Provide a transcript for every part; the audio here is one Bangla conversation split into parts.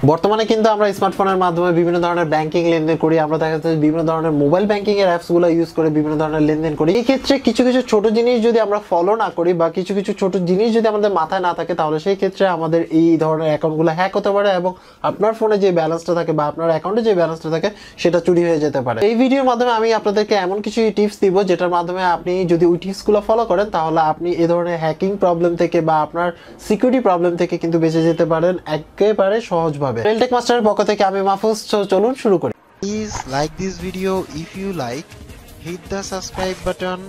বর্তমানে কিন্তু আমরা স্মার্টফোনের মাধ্যমে বিভিন্ন ধরনের ব্যাংকিং লেনদেন করি, আমরা দেখা যাচ্ছে বিভিন্ন ধরনের মোবাইল ব্যাংকিং এর অ্যাপসগুলো ইউজ করে বিভিন্ন ধরনের লেনদেন করি। এই ক্ষেত্রে কিছু কিছু ছোট জিনিস যদি আমরা ফলো না করি বা কিছু কিছু ছোট জিনিস যদি আমাদের মাথায় না থাকে, তাহলে সেই ক্ষেত্রে আমাদের এই ধরনের অ্যাকাউন্টগুলো হ্যাক হতে পারে এবং আপনার ফোনে যে ব্যালেন্সটা থাকে বা আপনার অ্যাকাউন্টে যে ব্যালেন্সটা থাকে সেটা চুরি হয়ে যেতে পারে। এই ভিডিওর মাধ্যমে আমি আপনাদেরকে এমন কিছু টিপস দিব যেটার মাধ্যমে আপনি যদি ওই টিপসগুলো ফলো করেন তাহলে আপনি এই ধরনের হ্যাকিং প্রবলেম থেকে বা আপনার সিকিউরিটি প্রবলেম থেকে কিন্তু বেঁচে যেতে পারেন একেবারে সহজভাবে। RealTech মাস্টারের পক্ষ থেকে আমি মাহফুজ, চলুন শুরু করি। Please like this video if you like, hit the subscribe button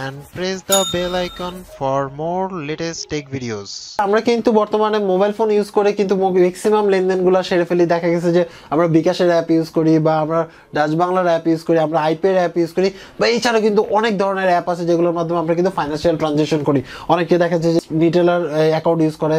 and press the bell icon for more latest tech videos. আমরা কিন্তু বর্তমানে মোবাইল ফোন ইউজ করে কিন্তু ম্যাক্সিমাম লেনদেনগুলো সেরে ফেলি। দেখা গেছে যে আমরা বিকাশের অ্যাপ ইউজ করি বা আমরা ডাচ বাংলার অ্যাপ ইউজ করি, আমরা আইপের অ্যাপ ইউজ করি, বা এছাড়াও কিন্তু অনেক ধরনের অ্যাপ আছে যেগুলোর মাধ্যমে আমরা কিন্তু ফাইন্যান্সিয়াল ট্রানজাকশন করি। অনেকে দেখা যাচ্ছে যে রিটেলার অ্যাকাউন্ট ইউজ করে,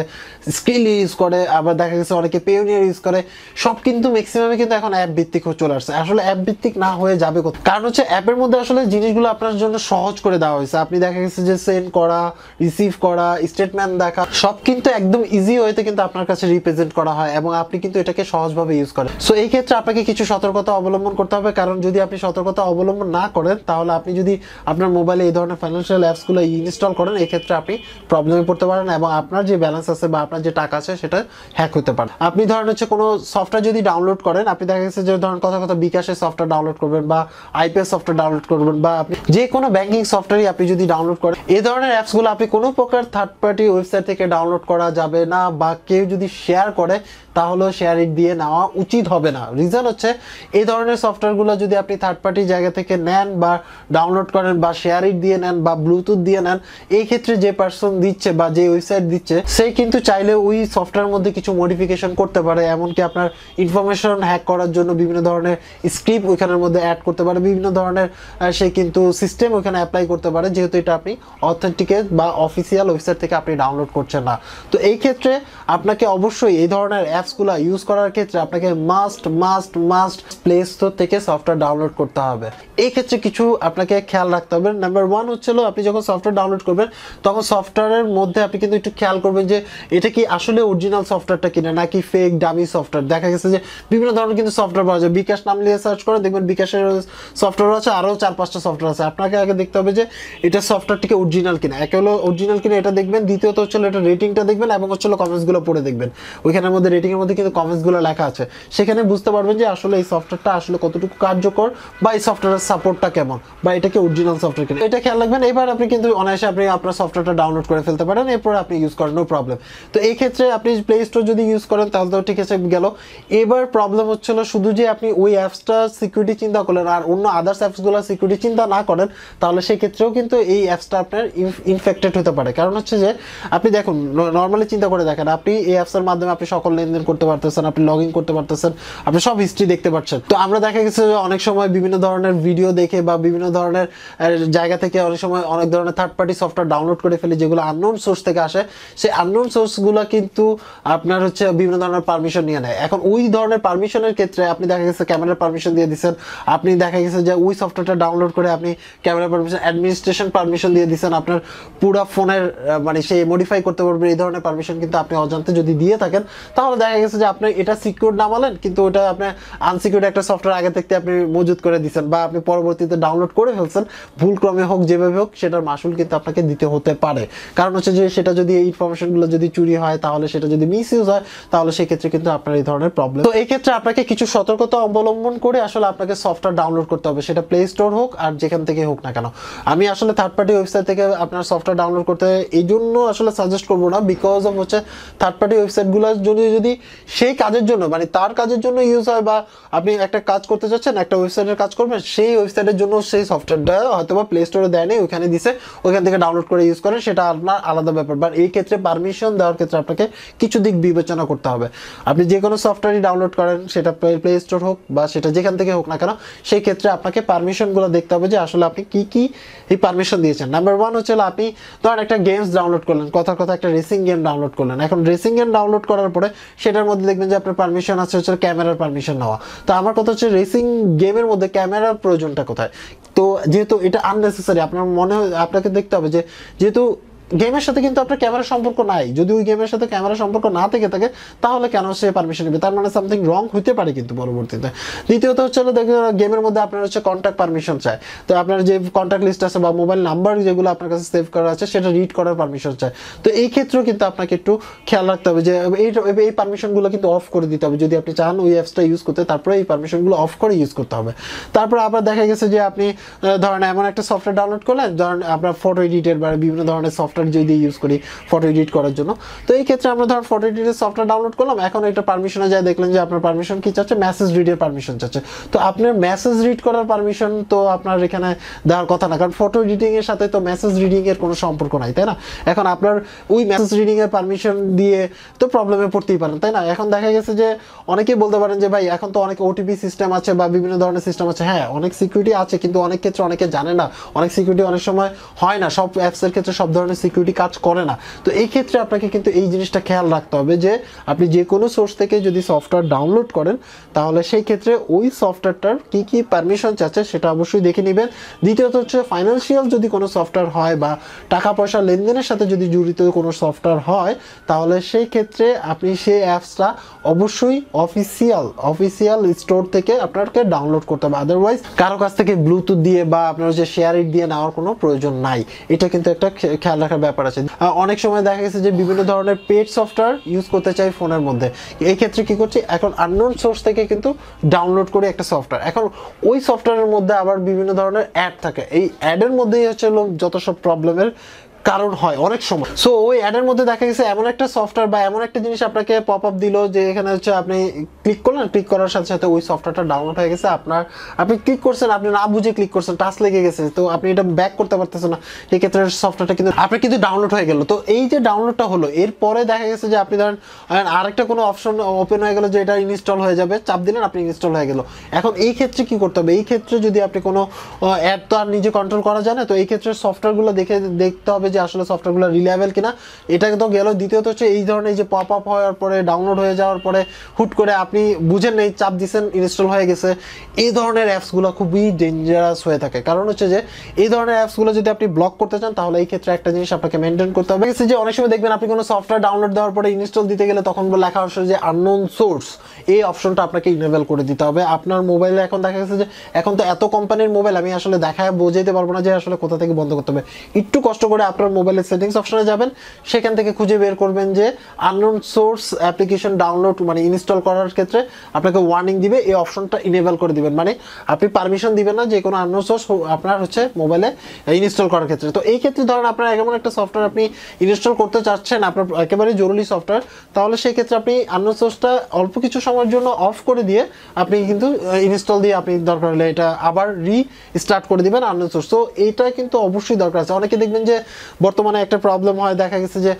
স্কিল ইউজ করে, আবার দেখা গেছে অনেকে পেওনিয়ার ইউজ করে। সব কিন্তু ম্যাক্সিমামে কিন্তু এখন অ্যাপ ভিত্তিক চলে আসছে। আসলে অ্যাপ ভিত্তিক না হয়ে যাবে কোথায়? কারণ হচ্ছে অ্যাপের মধ্যে আসলে জিনিসগুলো আপনার জন্য সহজ করে দেওয়া হয়েছে। আপনি দেখা গেছে যে সেন্ড করা, রিসিভ করা, স্টেটমেন্ট দেখা সব কিন্তু একদম ইজি ওয়েতে কিন্তু আপনার কাছে রিপ্রেজেন্ট করা হয় এবং আপনি কিন্তু এটাকে সহজভাবে ইউজ করেন। সো এই ক্ষেত্রে আপনাকে কিছু সতর্কতা অবলম্বন করতে হবে, কারণ যদি আপনি সতর্কতা অবলম্বন না করেন তাহলে আপনি যদি আপনার মোবাইলে এই ধরনের ফাইন্যান্সিয়াল অ্যাপসগুলো ইনস্টল করেন, এই ক্ষেত্রে আপনি প্রবলেমে পড়তে পারেন এবং আপনার যে ব্যালেন্স আছে বা আপনার যে টাকা আছে সেটা হ্যাক হতে পারে। আপনি ধরেন হচ্ছে কোনো সফটওয়্যার যদি ডাউনলোড করেন, আপনি দেখা গেছে যে ধরেন কথা বিকাশের সফটওয়্যার ডাউনলোড করবেন বা আইপিএস সফটওয়্যার ডাউনলোড করবেন বা আপনি যে কোনো ব্যাংকিং সফটওয়্যারই আপনি যদি ডাউনলোড করেন, এই ধরনের অ্যাপসগুলো আপনি কোনো প্রকার থার্ড পার্টি ওয়েবসাইট থেকে ডাউনলোড করা যাবে না, বা কেউ যদি শেয়ার করে তাহলেও শেয়ার ইট দিয়ে নেওয়া উচিত হবে না। রিজন হচ্ছে এই ধরনের সফটওয়্যারগুলো যদি আপনি থার্ড পার্টি জায়গা থেকে নেন বা ডাউনলোড করেন বা শেয়ার ইট দিয়ে নেন বা ব্লুটুথ দিয়ে নেন, এই ক্ষেত্রে যে পার্সন দিচ্ছে বা যে ওয়েবসাইট দিচ্ছে সে কিন্তু চাইলে ওই সফটওয়্যারের মধ্যে কিছু মডিফিকেশন করতে পারে, এমনকি আপনার ইনফরমেশন হ্যাক করার জন্য বিভিন্ন ধরনের স্ক্রিপ্ট ওইখানের মধ্যে অ্যাড করতে পারে, বিভিন্ন ধরনের সে কিন্তু সিস্টেম ওইখানে অ্যাপ্লাই করতে পারে, যেহেতু এটা আপনি অথেন্টিকেট বা অফিসিয়াল ওয়েবসাইট থেকে আপনি ডাউনলোড করছেন না। তো এই ক্ষেত্রে আপনাকে অবশ্যই এই ধরনের অ্যাপসগুলো ইউজ করার ক্ষেত্রে আপনাকে মাস্ট প্লে স্টোর থেকে সফটওয়্যার ডাউনলোড করতে হবে। এই ক্ষেত্রে কিছু আপনাকে খেয়াল রাখতে হবে। নাম্বার 1 হচ্ছিল, আপনি যখন সফটওয়্যার ডাউনলোড করবেন তখন সফটওয়্যারের মধ্যে আপনি কিন্তু একটু খেয়াল করবেন যে এটা কি আসলে অরিজিনাল সফটওয়্যারটা কিনা নাকি ফেক ডামি সফটওয়্যার। দেখা গেছে যে বিভিন্ন ধরনের কিন্তু সফটওয়্যার পাওয়া যায়। বিকাশ নাম নিয়ে সার্চ করে দেখবেন বিকাশের সফটওয়্যার আছে, আরও 4-5টা সফটওয়্যার আছে। আপনাকে আগে দেখতে হবে যে এটা সফটওয়্যারটিকে অরিজিনাল কিনা। একে হলো অরিজিনাল কিনা এটা দেখবেন, দ্বিতীয়ত হচ্ছিল এটা রেটিংটা দেখবেন এবং হচ্ছিল কমেন্টসগুলো পড়ে দেখবেন। ওইখানের মধ্যে রেটিংয়ের মধ্যে কিন্তু কমেন্টসগুলো লেখা আছে, সেখানে বুঝতে পারবেন যে আসলে এই সফটওয়্যারটা আসলে কতটুকু কার্যকর বা এই সফটওয়্যারের সাপোর্টটা কেমন বা এটা কি অরিজিনাল সফটওয়্যার কিনা, এটা খেয়াল রাখবেন। এবার আপনি কিন্তু অনায়াসে আপনি আপনার সফটওয়্যারটা ডাউনলোড করে ফেলতে পারেন, এরপর আপনি ইউজ করেন, নো প্রবলেম। তো এই ক্ষেত্রে আপনি প্লে স্টোর যদি ইউজ করেন তাহলে তো ঠিক আছে গেল। এবার প্রবলেম হচ্ছিল শুধু যে আপনি ওই অ্যাপসটা সিকিউরিটি চিন্তা করলেন আর অন্য আদার্স অ্যাপসগুলো সিকিউরিটি চিন্তা না করেন, তাহলে সেক্ষেত্রেও কিন্তু এই অ্যাপসটা আপনার ইনফেক্টেড হতে পারে। কারণ হচ্ছে যে আপনি দেখুন, নর্মালি চিন্তা করে দেখেন, আপনি এই অ্যাপসের মাধ্যমে আপনি সকল লেনদেন করতে পারতেছেন, আপনি লগ ইন করতে পারতেছেন, আপনি সব হিস্ট্রি দেখতে পাচ্ছেন। তো আমরা দেখা গেছে যে অনেক সময় বিভিন্ন ধরনের ভিডিও দেখে বা বিভিন্ন ধরনের জায়গা থেকে অনেক সময় অনেক ধরনের থার্ড পার্টি সফটওয়্যার ডাউনলোড করে ফেলি যেগুলো আননোন সোর্স থেকে আসে। সেই আননোন সোর্সগুলো কিন্তু আপনার হচ্ছে বিভিন্ন ধরনের পারমিশন নিয়ে নেয়। এখন ওই ধরনের পারমিশনের ক্ষেত্রে আপনি দেখা গেছে ক্যামেরার পারমিশন দিয়ে দিচ্ছেন, আপনি দেখা গেছে যে ওই সফটওয়্যারটা ডাউনলোড করে আপনি ক্যামেরা পারমিশন, অ্যাডমিনিস্ট্রেশন পারমিশন দিয়ে দিচ্ছেন, আপনার পুরো ফোনের মানে সে মডিফাই করতে পারবে এই ধরনের পারমিশন কিন্তু আপনি অজান্তে যদি দিয়ে থাকেন, তাহলে দেখা গেছে যে আপনি এটা সিকিউর নামালেন কিন্তু ওটা আপনি আনসিকিউর একটা সফটওয়্যার আগে থেকে আপনি মজুত করে দিচ্ছেন বা আপনি পরবর্তীতে ডাউনলোড করে ফেলছেন, ভুলক্রমে হোক যেভাবে হোক সেটার মাসুল কিন্তু আপনাকে দিতে হতে পারে। কারণ হচ্ছে যে সেটা যদি এই ইনফরমেশনগুলো যদি চুরি হয়, তাহলে সেটা যদি মিস ইউজ হয়, তাহলে সেক্ষেত্রে কিন্তু আপনার এই ধরনের প্রবলেম। তো এই ক্ষেত্রে আপনাকে কিছু সতর্কতা অবলম্বন করে আসলে আপনাকে সফটওয়্যার ডাউনলোড করতে হবে, সেটা প্লে স্টোর হোক আর যেখান থেকে হোক না কেন। আমি আসলে থার্ড পার্টি ওয়েবসাইট থেকে আপনার সফটওয়্যার ডাউনলোড করতে এই জন্য আসলে সাজেস্ট করবো না, বিকজ অফ হচ্ছে থার্ড পার্টি ওয়েবসাইটগুলো যদি সেই কাজের জন্য মানে তার কাজের জন্য ইউজ হয়, বা আপনি একটা কাজ করতে চাচ্ছেন, একটা ওয়েবসাইটের কাজ করবেন, সেই ওয়েবসাইটের জন্য সেই সফটওয়্যারটা হয়তো বা প্লে স্টোরে দেয় নেই, ওইখানে দিছে, ওইখান থেকে ডাউনলোড করে ইউজ করেন, সেটা আপনার আলাদা ব্যাপার। বাট এই ক্ষেত্রে পারমিশন দেওয়ার ক্ষেত্রে আপনাকে কিছু দিক বিবেচনা করতে হবে। আপনি যে কোনো সফটওয়্যারই ডাউনলোড করেন, সেটা প্লে স্টোর হোক বা সেটা যেখান থেকে হোক না কেন, সেই ক্ষেত্রে আপনাকে পারমিশনগুলো দেখতে হবে যে আসলে আপনি কি এই পারমিশন দিয়েছেন। নাম্বার 1 হচ্ছে আপনি ধরেন একটা গেমস ডাউনলোড করলেন, কথা একটা রেসিং গেম ডাউনলোড করলেন। এখন রেসিং গেম ডাউনলোড করার পরে সেটার মধ্যে দেখবেন যে আপনার পারমিশন আছে হচ্ছে ক্যামেরার পারমিশন নেওয়া। তো আমার কথা হচ্ছে রেসিং গেমের মধ্যে ক্যামেরার প্রয়োজনটা কোথায়? তো যেহেতু এটা আননেসেসারি, আপনার মনে হয় আপনাকে দেখতে হবে যে যেহেতু গেমের সাথে কিন্তু আপনার ক্যামেরা সম্পর্ক নাই, যদি ওই গেমের সাথে ক্যামেরা সম্পর্ক না থেকে থাকে তাহলে কেন সে পারমিশন নেবে, তার মানে সামথিং রং হতে পারে কিন্তু পরবর্তীতে। দ্বিতীয়ত হচ্ছে দেখুন গেমের মধ্যে আপনার হচ্ছে কন্ট্যাক্ট পারমিশন চায়, তো আপনার যে কন্ট্যাক্ট লিস্ট আছে বা মোবাইল নাম্বার যেগুলো আপনার কাছে সেভ করা আছে সেটা রিড করার পারমিশন চায়। তো এই ক্ষেত্রেও কিন্তু আপনাকে একটু খেয়াল রাখতে হবে যে এই পারমিশনগুলো কিন্তু অফ করে দিতে হবে যদি আপনি চান ওই অ্যাপসটা ইউজ করতে, তারপরে এই পারমিশনগুলো অফ করে ইউজ করতে হবে। তারপর আবার দেখা গেছে যে আপনি ধরেন এমন একটা সফটওয়্যার ডাউনলোড করলেন, ধরেন আপনার ফটো এডিটের বা বিভিন্ন ধরনের সফটওয়্যার যদি ইউজ করি ফটো এডিট করার জন্য, তো এই ক্ষেত্রে আমরা ধরেন ফটো এডিটের সফটওয়্যার ডাউনলোড করলাম, এখন এটা পারমিশনে যায় দেখলেন যে আপনার পারমিশন কি চাচ্ছে, মেসেজ রিডের পারমিশন চাচ্ছে। তো আপনার মেসেজ রিড করার পারমিশন তো আপনার এখানে দেওয়ার কথা না, কারণ ফটো এডিটিং এর সাথে তো মেসেজ রিডিং এর কোনো সম্পর্ক নাই, তাই না? এখন আপনার ওই মেসেজ রিডিং এর পারমিশন দিয়ে তো প্রবলেমে পড়তেই পারেন, তাই না? এখন দেখা গেছে যে অনেকেই বলতে পারেন যে ভাই এখন তো অনেক ওটিপি সিস্টেম আছে বা বিভিন্ন ধরনের সিস্টেম আছে, হ্যাঁ অনেক সিকিউরিটি আছে, কিন্তু অনেক ক্ষেত্রে অনেকে জানে না, অনেক সিকিউরিটি অনেক সময় হয় না, সব অ্যাপসের ক্ষেত্রে সব ধরনের সিকিউরিটি কাজ করে না। তো এই ক্ষেত্রে আপনাকে কিন্তু এই জিনিসটা খেয়াল রাখতে হবে যে আপনি যে কোনো সোর্স থেকে যদি সফটওয়্যার ডাউনলোড করেন তাহলে সেই ক্ষেত্রে ওই সফটওয়্যারটার কি কি পারমিশন চাচ্ছে সেটা অবশ্যই দেখে নেবেন। দ্বিতীয়ত হচ্ছে ফাইন্যান্সিয়াল যদি কোনো সফটওয়্যার হয় বা টাকা পয়সা লেনদেনের সাথে যদি জড়িত কোনো সফটওয়্যার হয় তাহলে সেই ক্ষেত্রে আপনি সেই অ্যাপসটা অবশ্যই অফিসিয়াল স্টোর থেকে আপনাকে ডাউনলোড করতে হবে, আদারওয়াইজ কারো কাছ থেকে ব্লুটুথ দিয়ে বা আপনার যে শেয়ার ইট দিয়ে নেওয়ার কোনো প্রয়োজন নাই। এটা কিন্তু একটা খেয়াল রাখার ব্যাপার আছে। অনেক সময় দেখা গেছে যে বিভিন্ন ধরনের পেড সফটওয়্যার ইউজ করতে চাই ফোনের মধ্যে, এই ক্ষেত্রে কি করছি এখন আননোন সোর্স থেকে কিন্তু ডাউনলোড করে একটা সফটওয়্যার, এখন ওই সফটওয়্যারের মধ্যে আবার বিভিন্ন ধরনের অ্যাড থাকে, এই অ্যাডের মধ্যেই হচ্ছে যত সব প্রবলেমের কারণ হয় অনেক সময়। সো ওই অ্যাডের মধ্যে দেখা গেছে এমন একটা সফটওয়্যার বা এমন একটা জিনিস আপনাকে পপ আপ দিল যে এখানে হচ্ছে আপনি ক্লিক করলেন, ক্লিক করার সাথে সাথে ওই সফটওয়্যারটা ডাউনলোড হয়ে গেছে, আপনি ক্লিক করছেন, আপনি না বুঝে ক্লিক করছেন, টাচ লেগে গেছে, তো আপনি এটা ব্যাক করতে পারতেছেন না, এই ক্ষেত্রে সফটওয়্যারটা কিন্তু আপনার কিন্তু ডাউনলোড হয়ে গেল। তো এই যে ডাউনলোডটা হলো এরপরে দেখা গেছে যে আপনি ধরেন আরেকটা কোনো অপশন ওপেন হয়ে গেল যে এটা ইনস্টল হয়ে যাবে, চাপ দিলেন আপনি ইনস্টল হয়ে গেল। এখন এই ক্ষেত্রে কি করতে হবে, এই ক্ষেত্রে যদি আপনি কোনো অ্যাপ তো আর নিজে কন্ট্রোল করা যায় না, তো এই ক্ষেত্রে সফটওয়্যারগুলো দেখতে হবে যে আসলে সফটওয়্যারগুলো রিলায়েবল কিনা, এটা তো গেল। দ্বিতীয়ত হচ্ছে এই ধরনের যে পপ আপ হওয়ার পরে ডাউনলোড হয়ে যাওয়ার পরে হুট করে আপনি বুঝেন নেই, চাপ দিচ্ছেন ইনস্টল হয়ে গেছে, এই ধরনের অ্যাপসগুলো খুবই ডেঞ্জারাস হয়ে থাকে। কারণ হচ্ছে যে এই ধরনের অ্যাপসগুলো যদি আপনি ব্লক করতে চান তাহলে এই ক্ষেত্রে একটা জিনিস আপনাকে মেনটেন করতে হবে যে অনেক সময় দেখবেন আপনি কোনো সফটওয়্যার ডাউনলোড দেওয়ার পরে ইনস্টল দিতে গেলে তখন লেখা আসে যে আননোন সোর্স, এই অপশনটা আপনাকে ইনেবল করে দিতে হবে আপনার মোবাইলে। এখন দেখা গেছে যে এখন তো এত কোম্পানির মোবাইল আমি আসলে দেখায় বোঝাইতে পারবো না যে আসলে কোথা থেকে বন্ধ করতে হবে, একটু কষ্ট করে আপনার মোবাইলের সেটিংস অপশনে যাবেন, সেখান থেকে খুঁজে বের করবেন যে আননোন সোর্স অ্যাপ্লিকেশন ডাউনলোড মানে ইনস্টল করার ক্ষেত্রে আপনাকে ওয়ার্নিং দিবে, এই অপশনটা ইনেবল করে দিবেন, মানে আপনি পারমিশন দিবেন না যে কোনো আননোন সোর্স আপনার হচ্ছে মোবাইলে ইনস্টল করার ক্ষেত্রে। তো এই ক্ষেত্রে ধরেন আপনার এমন একটা সফটওয়্যার আপনি ইনস্টল করতে চাচ্ছেন আপনার একেবারে জরুরি সফটওয়্যার, তাহলে সেই ক্ষেত্রে আপনি আননোন সোর্সটা অল্প কিছু সময়ের জন্য অফ করে দিয়ে আপনি কিন্তু ইনস্টল দিয়ে আপনি দরকার হলে এটা আবার রিস্টার্ট করে দিবেন আননোন সোর্স। তো এইটা কিন্তু অবশ্যই দরকার আছে। অনেকে দেখবেন যে বর্তমানে একটা প্রবলেম হয়, দেখা গেছে যে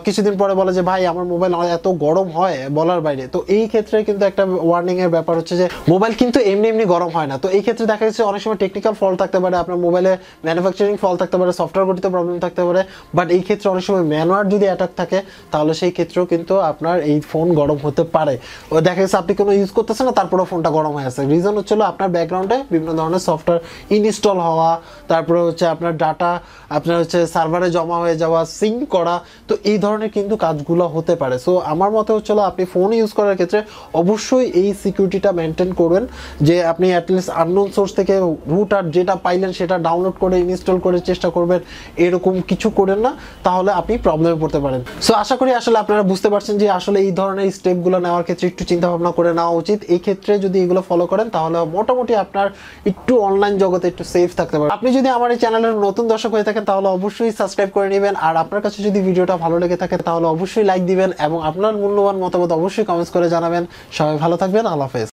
কিছুদিন পরে বলে যে ভাই আমার মোবাইল এত গরম হয় বলার বাইরে। তো এই ক্ষেত্রে কিন্তু একটা ওয়ার্নিং এর ব্যাপার হচ্ছে যে মোবাইল কিন্তু এমনি গরম হয় না। তো এই ক্ষেত্রে দেখা যাচ্ছে অনেক সময় টেকনিক্যাল ফল্ট থাকতে পারে, আপনার মোবাইলে ম্যানুফ্যাকচারিং ফল্ট থাকতে পারে, সফটওয়্যার গঠিত প্রবলেম থাকতে পারে, বাট এই ক্ষেত্রে অনেক সময় ম্যানওয়্যার যদি অ্যাটাক থাকে তাহলে সেই ক্ষেত্রেও কিন্তু আপনার এই ফোন গরম হতে পারে। ও দেখা গেছে আপনি কোনো ইউজ করতেছেন না তারপরে ফোনটা গরম হয়ে আছে, রিজন হচ্ছিল আপনার ব্যাকগ্রাউন্ডে বিভিন্ন ধরনের সফটওয়্যার ইনস্টল হওয়া, তারপরে হচ্ছে আপনার ডাটা আপনার হচ্ছে সার্ভারে জমা হয়ে যাওয়া, সিঙ্ক করা, তো এই ধরনের কিন্তু কাজগুলো হতে পারে। সো আমার মতে হচ্ছিল আপনি ফোন ইউজ করার ক্ষেত্রে অবশ্যই এই সিকিউরিটিটা মেনটেন করবেন যে আপনি অ্যাটলিস্ট আননোন সোর্স থেকে রুটার যেটা পাইলেন সেটা ডাউনলোড করে ইনস্টল করে চেষ্টা করবেন, এরকম কিছু করেন না, তাহলে আপনি প্রবলেমে পড়তে পারেন। সো আশা করি আসলে আপনারা বুঝতে পারছেন যে আসলে এই ধরনের স্টেপগুলো নেওয়ার ক্ষেত্রে একটু চিন্তা ভাবনা করে নেওয়া উচিত। এই ক্ষেত্রে যদি এগুলো ফলো করেন তাহলে মোটামুটি আপনার একটু অনলাইন জগতে একটু সেফ থাকতে পারবেন। আপনি যদি আমার এই চ্যানেলের নতুন দর্শক হয়ে থাকেন তাহলে অবশ্যই সাবস্ক্রাইব করে নেবেন, আর আপনার কাছে যদি ভিডিওটা ভালো লেগে থাকে তাহলে অবশ্যই লাইক দিবেন এবং আপনার মূল্যবান মতামত অবশ্যই কমেন্টস করে জানাবেন। সবাই ভালো থাকবেন, আল্লাহ হাফেজ।